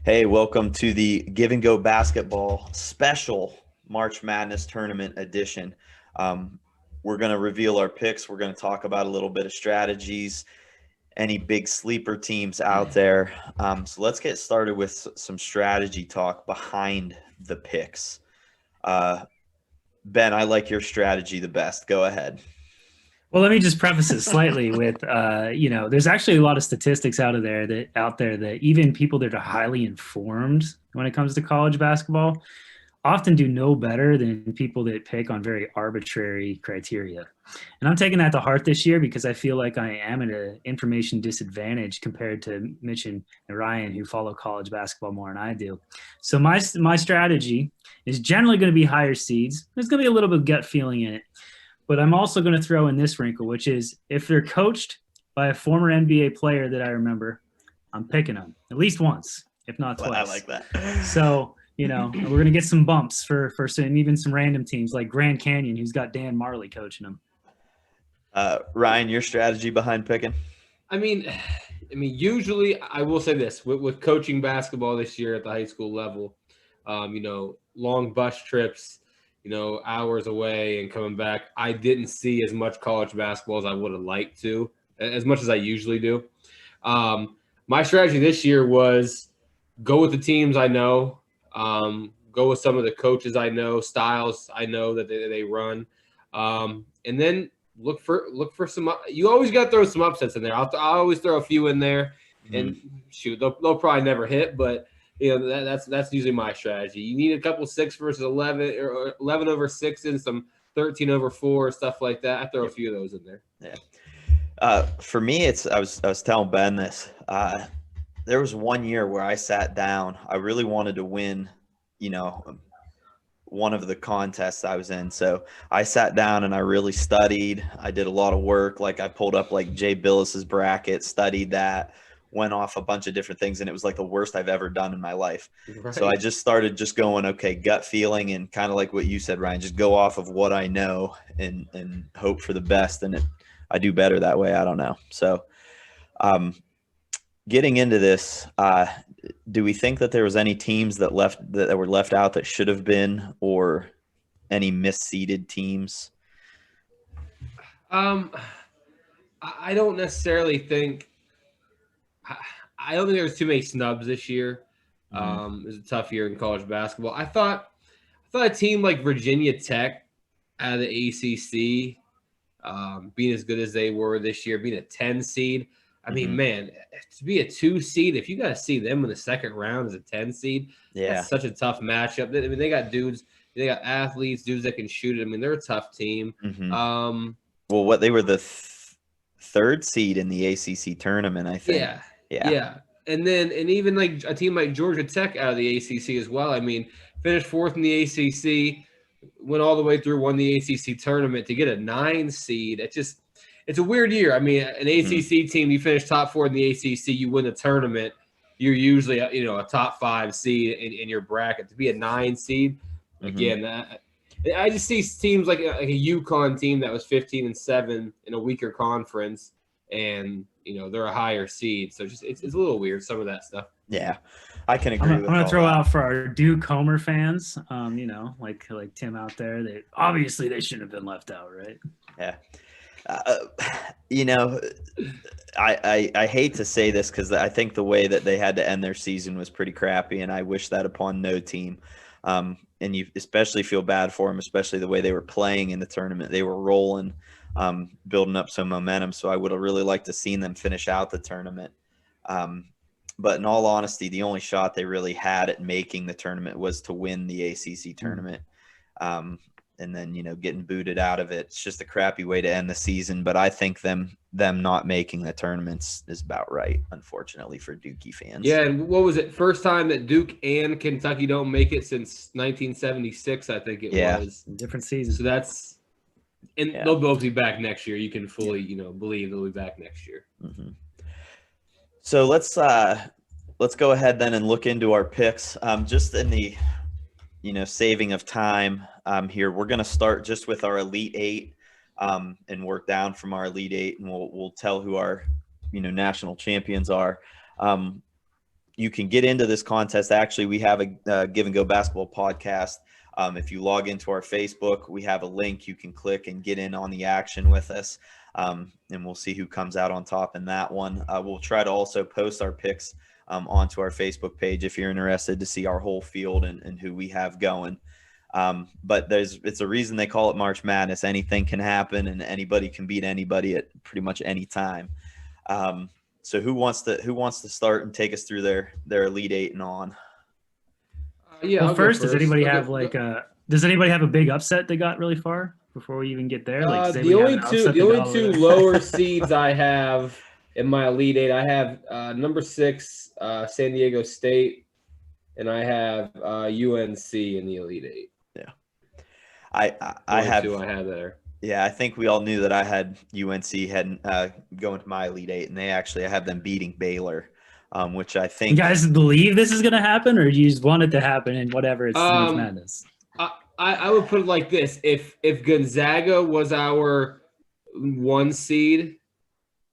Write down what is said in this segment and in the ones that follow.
Hey, welcome to the Give and Go Basketball special March Madness Tournament edition. Um, we're going to reveal our picks. We're going to talk about a little bit of strategies, any big sleeper teams out there. So let's get started with some strategy talk behind the picks. Ben, I like your strategy the best. Go ahead. Well, let me just preface it slightly with, there's actually a lot of statistics out there that even people that are highly informed when it comes to college basketball often do no better than people that pick on very arbitrary criteria. And I'm taking that to heart this year because I feel like I am at an information disadvantage compared to Mitch and Ryan, who follow college basketball more than I do. So my strategy is generally going to be higher seeds. There's going to be a little bit of gut feeling in it. But I'm also going to throw in this wrinkle, which is if they're coached by a former NBA player that I remember, I'm picking them at least once, if not I twice. like that. So, we're going to get some bumps for some, even some random teams like Grand Canyon, who's got Dan Marley coaching them. Ryan, your strategy behind picking? I mean, usually I will say this with coaching basketball this year at the high school level, long bus trips, hours away and coming back. I didn't see as much college basketball as I would have liked to, as much as I usually do. My strategy this year was go with the teams I know, go with some of the coaches I know, styles I know that they run, and then look for some. You always got to throw some upsets in there. I'll always throw a few in there, and shoot, they'll probably never hit, but that's usually my strategy. You need a couple 6 versus 11 or 11 over 6 and some 13 over 4 stuff like that. I throw a few of those in there. Yeah. For me, I was telling Ben this. There was one year where I sat down. I really wanted to win, one of the contests I was in. So I sat down and I really studied. I did a lot of work. Like I pulled up like Jay Billis's bracket, studied that, went off a bunch of different things, and it was like the worst I've ever done in my life. Right. So I just started just going, okay, gut feeling, and kind of like what you said, Ryan, just go off of what I know and hope for the best. And I do better that way. I don't know. So getting into this, do we think that there was any teams that were left out that should have been, or any misseeded teams? I don't necessarily think. I don't think there was too many snubs this year. It was a tough year in college basketball. I thought a team like Virginia Tech out of the ACC, being as good as they were this year, being a 10 seed. I mean, man, to be a 2 seed, if you got to see them in the second round as a 10 seed, that's such a tough matchup. I mean, they got dudes, they got athletes, dudes that can shoot it. I mean, they're a tough team. Well, they were the third seed in the ACC tournament, I think. Yeah. And even like a team like Georgia Tech out of the ACC as well. I mean, finished 4th in the ACC, went all the way through, won the ACC tournament to get a 9 seed. It's a weird year. I mean, an ACC team, you finish top 4 in the ACC, you win the tournament, you're usually a top 5 seed in your bracket. To be a 9 seed, again, I just see teams like a UConn team that was 15-7 in a weaker conference, and they're a higher seed. So it's a little weird, some of that stuff. Yeah, I can agree. I'm going to throw out for our Duke Homer fans, like Tim out there, that obviously they shouldn't have been left out, right? Yeah. I hate to say this because I think the way that they had to end their season was pretty crappy, and I wish that upon no team. And you especially feel bad for them, especially the way they were playing in the tournament. They were rolling, building up some momentum. So I would have really liked to seen them finish out the tournament. But in all honesty, the only shot they really had at making the tournament was to win the ACC tournament. And then, getting booted out of it. It's just a crappy way to end the season. But I think them not making the tournaments is about right, unfortunately, for Dookie fans. Yeah, and what was it? First time that Duke and Kentucky don't make it since 1976, I think it was. Different season. So that's – and they'll both be back next year. You can fully, believe they'll be back next year. So let's go ahead then and look into our picks. Just in the – saving of time here, we're going to start just with our Elite Eight and work down from our Elite Eight, and we'll tell who our, national champions are. you can get into this contest. Actually, we have a Give and Go basketball podcast. If you log into our Facebook, we have a link you can click and get in on the action with us. And we'll see who comes out on top in that one. We'll try to also post our picks onto our Facebook page if you're interested to see our whole field and who we have going. But it's a reason they call it March Madness. Anything can happen and anybody can beat anybody at pretty much any time. So who wants to start and take us through their Elite Eight and on? Yeah. Well, first, does anybody have a big upset that got really far before we even get there? Like, the only two lower seeds I have in my Elite Eight, I have number 6 San Diego State, and I have UNC in the Elite Eight. Yeah, I have two I had there. Yeah, I think we all knew that I had UNC going to my Elite Eight, and I have them beating Baylor, which I think. You guys believe this is going to happen, or do you just want it to happen and whatever? It's March Madness. I would put it like this: if Gonzaga was our 1 seed,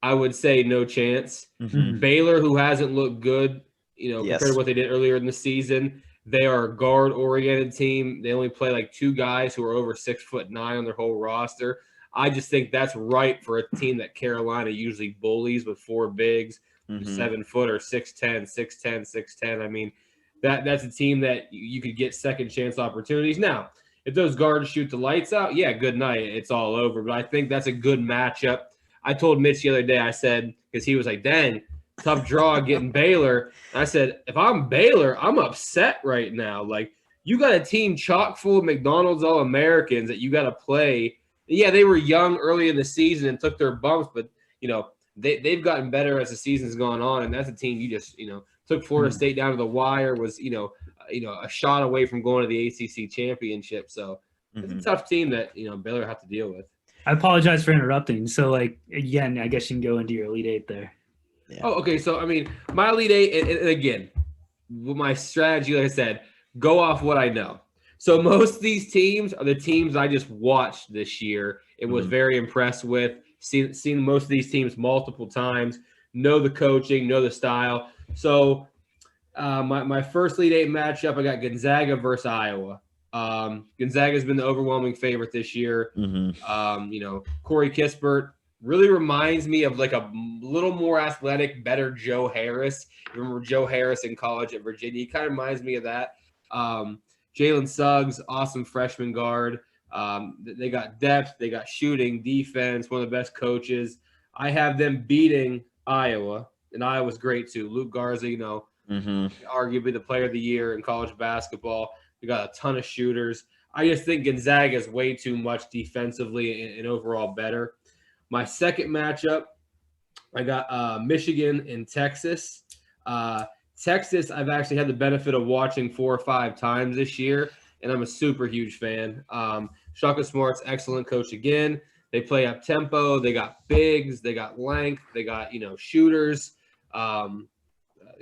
I would say no chance. Mm-hmm. Baylor, who hasn't looked good, Yes. compared to what they did earlier in the season. They are a guard-oriented team. They only play like 2 guys who are over 6'9" on their whole roster. I just think that's right for a team that Carolina usually bullies with 4 bigs, 7-footer, 6'10", 6'10", 6'10". I mean, that's a team that you could get second chance opportunities. Now, if those guards shoot the lights out, yeah, good night. It's all over. But I think that's a good matchup. I told Mitch the other day, I said, because he was like, dang, tough draw getting Baylor. And I said, if I'm Baylor, I'm upset right now. Like, you got a team chock full of McDonald's All-Americans that you got to play. Yeah, they were young early in the season and took their bumps, but, they've gotten better as the season's gone on, and that's a team you just, took Florida State down to the wire, was, a shot away from going to the ACC championship. So it's a tough team that, Baylor have to deal with. I apologize for interrupting. So, again, I guess you can go into your Elite Eight there. Yeah. Oh, okay. So, I mean, my Elite Eight, and again, my strategy, like I said, go off what I know. So most of these teams are the teams I just watched this year and was very impressed with. Seen most of these teams multiple times, know the coaching, know the style. So my first Elite Eight matchup, I got Gonzaga versus Iowa. Gonzaga's been the overwhelming favorite this year. Corey Kispert really reminds me of like a little more athletic, better Joe Harris. Remember Joe Harris in college at Virginia? He kind of reminds me of that. Jalen Suggs, awesome freshman guard. They got depth, they got shooting, defense, one of the best coaches. I have them beating Iowa, and Iowa's great too. Luke Garza, arguably the player of the year in college basketball. We got a ton of shooters. I just think Gonzaga is way too much defensively and overall better. My second matchup, I got Michigan and Texas. Texas, I've actually had the benefit of watching 4 or 5 times this year, and I'm a super huge fan. Shaka Smart's excellent coach again. They play up tempo. They got bigs. They got length. They got, shooters.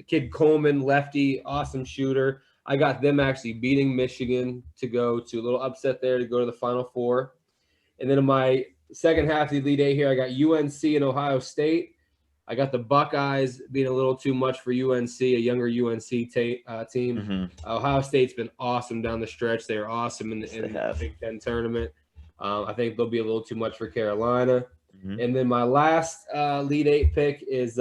Kid Coleman, lefty, awesome shooter. I got them actually beating Michigan to go to a little upset there to go to the Final Four. And then in my second half of the Elite Eight here, I got UNC and Ohio State. I got the Buckeyes being a little too much for UNC, a younger UNC team. Ohio State's been awesome down the stretch. They are awesome in the Big Ten tournament. I think they'll be a little too much for Carolina. And then my last Elite Eight pick is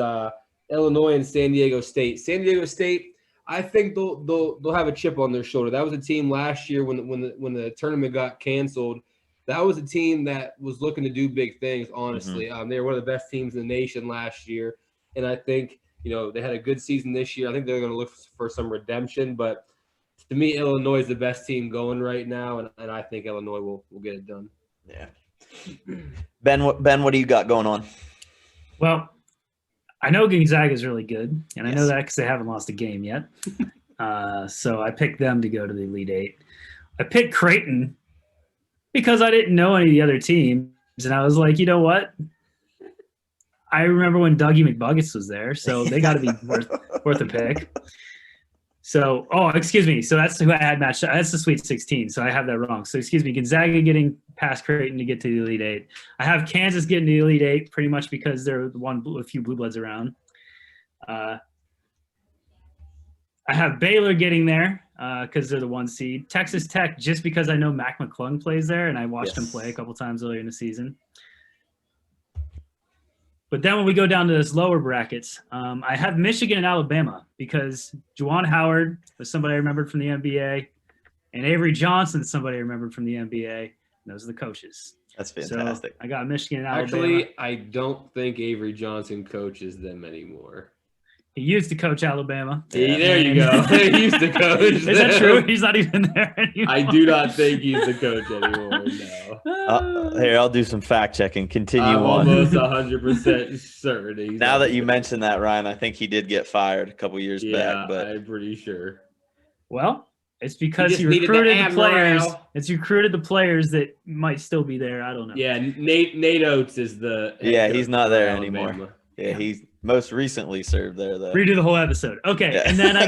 Illinois and San Diego State. San Diego State, I think they'll have a chip on their shoulder. That was a team last year when the tournament got canceled. That was a team that was looking to do big things, honestly. They were one of the best teams in the nation last year. And I think, they had a good season this year. I think they're going to look for some redemption. But to me, Illinois is the best team going right now, and I think Illinois will get it done. Yeah. Ben, what do you got going on? Well, I know Gonzaga is really good, and I know that because they haven't lost a game yet. So I picked them to go to the Elite Eight. I picked Creighton because I didn't know any of the other teams, and I was like, you know what? I remember when Dougie McBuckets was there, so they got to be worth a pick. So, excuse me. So that's who I had matched. That's the Sweet 16, so I have that wrong. So, excuse me, Gonzaga getting past Creighton to get to the Elite Eight. I have Kansas getting to the Elite Eight pretty much because they're a few blue bloods around. I have Baylor getting there because they're the 1 seed. Texas Tech, just because I know Mac McClung plays there, and I watched him play a couple times earlier in the season. But then when we go down to this lower brackets, I have Michigan and Alabama because Juwan Howard was somebody I remembered from the NBA, and Avery Johnson, somebody I remembered from the NBA. And those are the coaches. That's fantastic. So I got Michigan and Alabama. Actually, I don't think Avery Johnson coaches them anymore. He used to coach Alabama. Yeah. There you go. He used to coach. Is that true? He's not even there anymore. I do not think he's the coach anymore. No. Here, I'll do some fact checking. Continue I'm on. almost 100% certain. Now that you mentioned that, Ryan, I think he did get fired a couple years back. But I'm pretty sure. Well, it's because he needed recruited the players. morale. It's recruited the players that might still be there. I don't know. Yeah, Nate Oates is the head he's coach not for there Alabama. anymore. Yeah, he's most recently served there though. Redo the whole episode. Okay, Yeah. and then I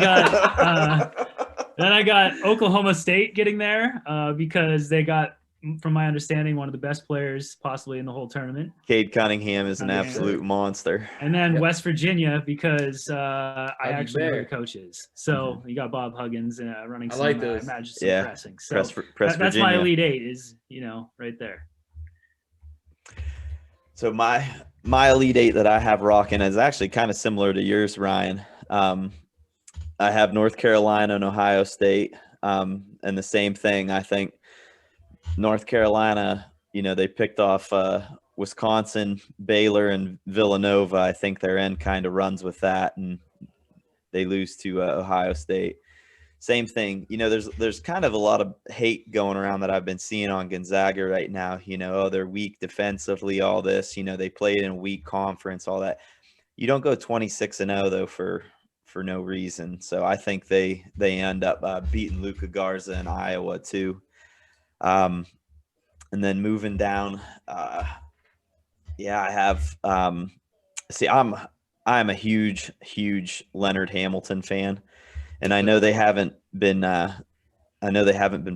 got Oklahoma State getting there because they got, from my understanding, one of the best players possibly in the whole tournament. Cade Cunningham is an absolute monster. And then West Virginia because I Huggy actually know Bear. the coaches. So you got Bob Huggins running I some, like those. imagine some Yeah. pressing. So Press that's Virginia. my Elite Eight is, right there. So my Elite Eight that I have rocking is actually kind of similar to yours, Ryan. I have North Carolina and Ohio State, and the same thing. I think North Carolina, they picked off Wisconsin, Baylor, and Villanova. I think their end kind of runs with that, and they lose to Ohio State. Same thing. There's kind of a lot of hate going around that I've been seeing on Gonzaga right now. They're weak defensively, all this. They played in a weak conference, all that. You don't go 26-0 though for no reason. So I think they end up beating Luka Garza in Iowa too. And then moving down, I have I'm a huge Leonard Hamilton fan. And I know they haven't been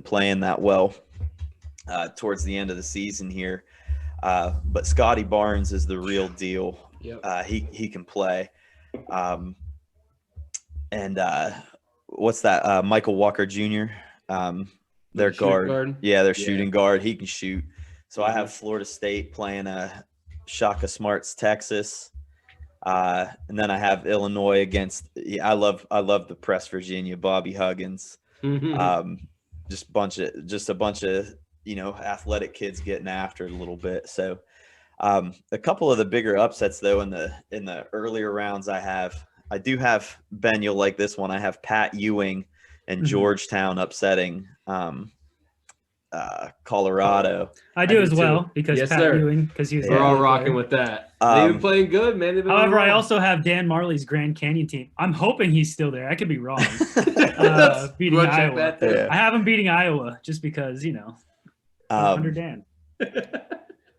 playing that well towards the end of the season here. But Scotty Barnes is the real deal. Yep. He can play. And what's that? Michael Walker Jr. Their guard. Yeah, their shooting guard. He can shoot. So I have Florida State playing Shaka Smart's Texas. And then I have Illinois against. I love the Press Virginia, Bobby Huggins. Just a bunch of athletic kids getting after it a little bit. So a couple of the bigger upsets though in the earlier rounds I do have, Ben, you'll like this one. I have Pat Ewing and Georgetown upsetting Colorado. I do as well because Yes, Pat sir. Ewing, because he was We're all rocking with that. They've been playing good, man. However, I also have Dan Marley's Grand Canyon team. I'm hoping he's still there. I could be wrong. Beating Iowa. I have him beating Iowa just because, under Dan.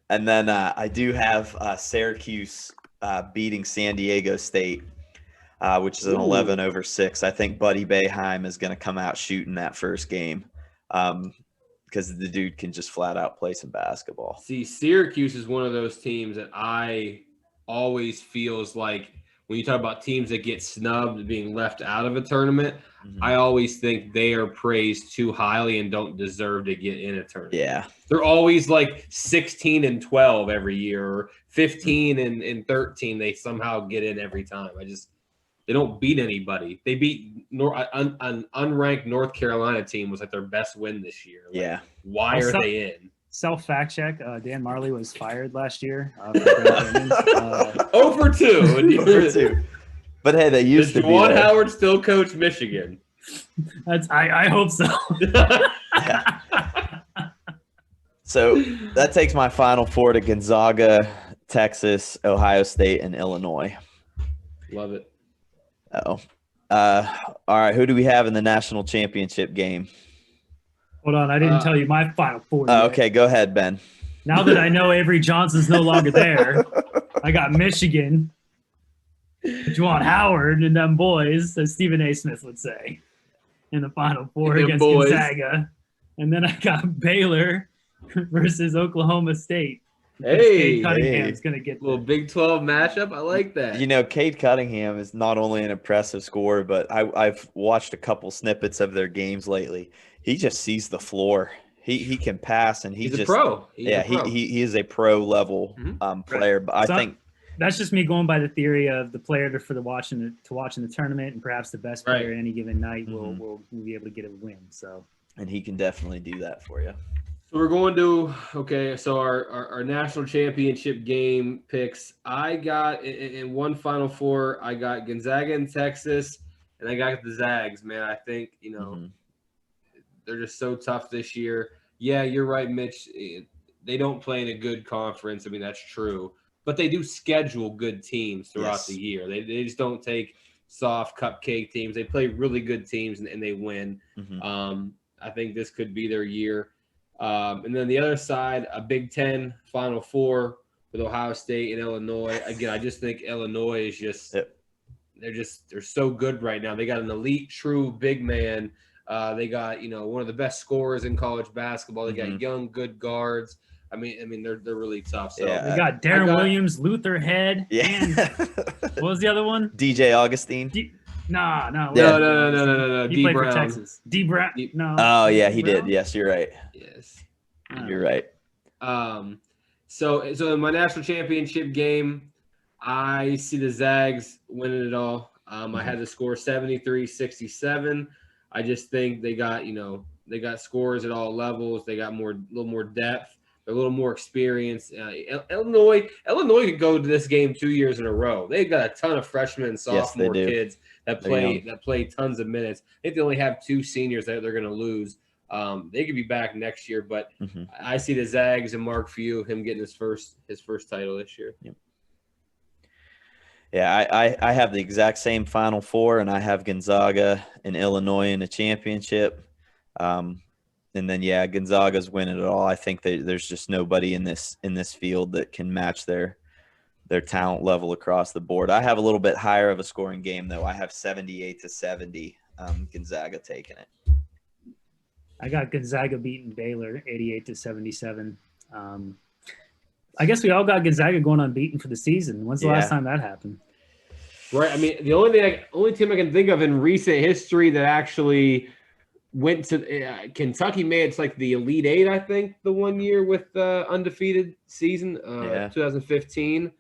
And then I do have Syracuse beating San Diego State, which is an 11-6. I think Buddy Boeheim is going to come out shooting that first game. Because the dude can just flat out play some basketball. See, Syracuse is one of those teams that I always feels like when you talk about teams that get snubbed being left out of a tournament, I always think they are praised too highly and don't deserve to get in a tournament. Yeah. They're always like 16-12 every year or 15-13. They somehow get in every time. They don't beat anybody. They beat an unranked North Carolina team was like their best win this year. Like, why are they in? Self-fact check. Dan Marley was fired last year. 0 for 2. But hey, they used to be. Juwan Howard still coach Michigan. I hope so. So that takes my final four to Gonzaga, Texas, Ohio State, and Illinois. Love it. All right. Who do we have in the national championship game? Hold on, I didn't tell you my final four. Okay, go ahead, Ben. Now that I know Avery Johnson's no longer there, I got Michigan, Juwan Howard, and them boys, as Stephen A. Smith would say, in the final four against Gonzaga. And then I got Baylor versus Oklahoma State. Hey, Cade Cunningham's going to get little Big 12 matchup. I like that. You know, Cade Cunningham is not only an impressive scorer, but I've watched a couple snippets of their games lately. He just sees the floor. He can pass, and He's a pro. He is a pro level player. But I think that's just me going by the theory of the player for watching the tournament, and perhaps the best player any given night will be able to get a win. So, and he can definitely do that for you. So we're going to so our national championship game picks. I got in one Final Four. I got Gonzaga and Texas, and I got the Zags. Man, I think they're just so tough this year. Yeah, you're right, Mitch. They don't play in a good conference. I mean, that's true, but they do schedule good teams throughout the year. They just don't take soft cupcake teams. They play really good teams and they win. I think this could be their year. And then the other side, a Big Ten Final Four with Ohio State and Illinois. Again, I just think Illinois is just they're so good right now. They got an elite, true big man. They got one of the best scorers in college basketball. They got young, good guards. I mean they're really tough. So they got Darren Williams, Luther Head, and what was the other one? DJ Augustine. No. He played for Texas. D. Brown. No. Oh yeah, he did. Yes, you're right. Yes, you're right. So in my national championship game, I see the Zags winning it all. I had the score 73-67. I just think they got scores at all levels. They got a little more depth. They're a little more experienced. Illinois could go to this game 2 years in a row. They've got a ton of freshmen and sophomore kids that play tons of minutes. I think they only have 2 seniors that they're going to lose. They could be back next year, but I see the Zags and Mark Few, him getting his first title this year. Yep. Yeah, I have the exact same Final Four, and I have Gonzaga and Illinois in the championship. And then Gonzaga's winning it all. I think there's just nobody in this field that can match their talent level across the board. I have a little bit higher of a scoring game though. I have 78-70. Gonzaga taking it. I got Gonzaga beating Baylor 88-77. I guess we all got Gonzaga going unbeaten for the season. When's the last time that happened? Right. I mean, the only team I can think of in recent history that actually went to Kentucky made it's like the Elite Eight, I think, the one year with the undefeated season, 2015.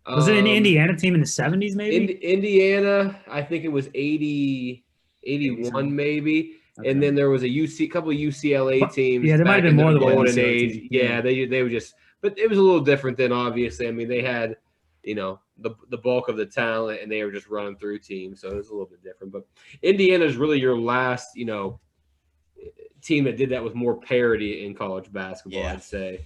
Was it an Indiana team in the 70s, maybe? Indiana, I think it was 80, 81 maybe. Okay. And then there was a couple of UCLA teams. Yeah, there might have been more than one golden age. Yeah, they were just, but it was a little different then. Obviously, I mean, they had the bulk of the talent, and they were just running through teams, so it was a little bit different. But Indiana is really your last, team that did that with more parity in college basketball. I'd say.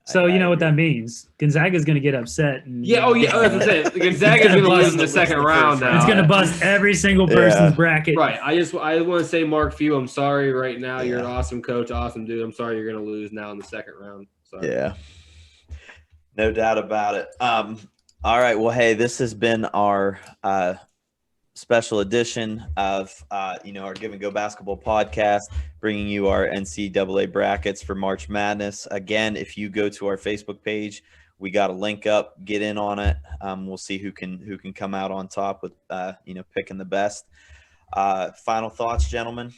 So you know what that means? Gonzaga is going to get upset. And, that's what I'm saying. Gonzaga is going to lose in the second round now. It's going to bust every single person's bracket. Right. I want to say, Mark Few, I'm sorry right now. You're an awesome coach, awesome dude. I'm sorry you're going to lose now in the second round. Sorry. Yeah. No doubt about it. All right. Well, hey, this has been our special edition of our Give and Go Basketball podcast, bringing you our NCAA brackets for March Madness. Again, if you go to our Facebook page, we got a link up. Get in on it. We'll see who can come out on top with picking the best. Final thoughts, gentlemen.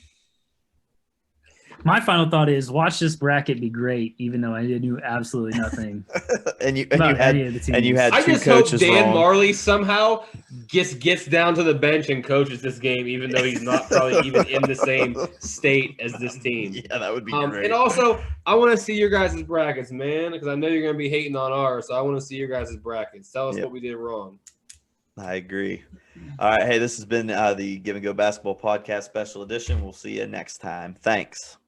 My final thought is watch this bracket be great, even though I knew absolutely nothing. and you had I two just coaches hope Dan wrong. Marley somehow gets down to the bench and coaches this game, even though he's not probably even in the same state as this team. Yeah, that would be great. And also, I want to see your guys' brackets, man, because I know you're going to be hating on ours. So I want to see your guys' brackets. Tell us what we did wrong. I agree. All right. Hey, this has been the Give and Go Basketball Podcast Special Edition. We'll see you next time. Thanks.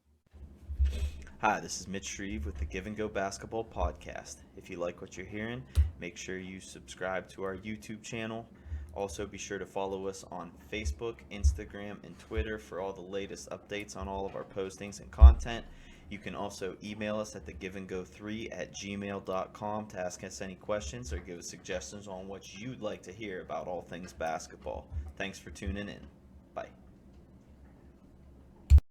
Hi, this is Mitch Shreve with the Give and Go Basketball Podcast. If you like what you're hearing, make sure you subscribe to our YouTube channel. Also, be sure to follow us on Facebook, Instagram, and Twitter for all the latest updates on all of our postings and content. You can also email us at thegiveandgo3@gmail.com to ask us any questions or give us suggestions on what you'd like to hear about all things basketball. Thanks for tuning in. Bye.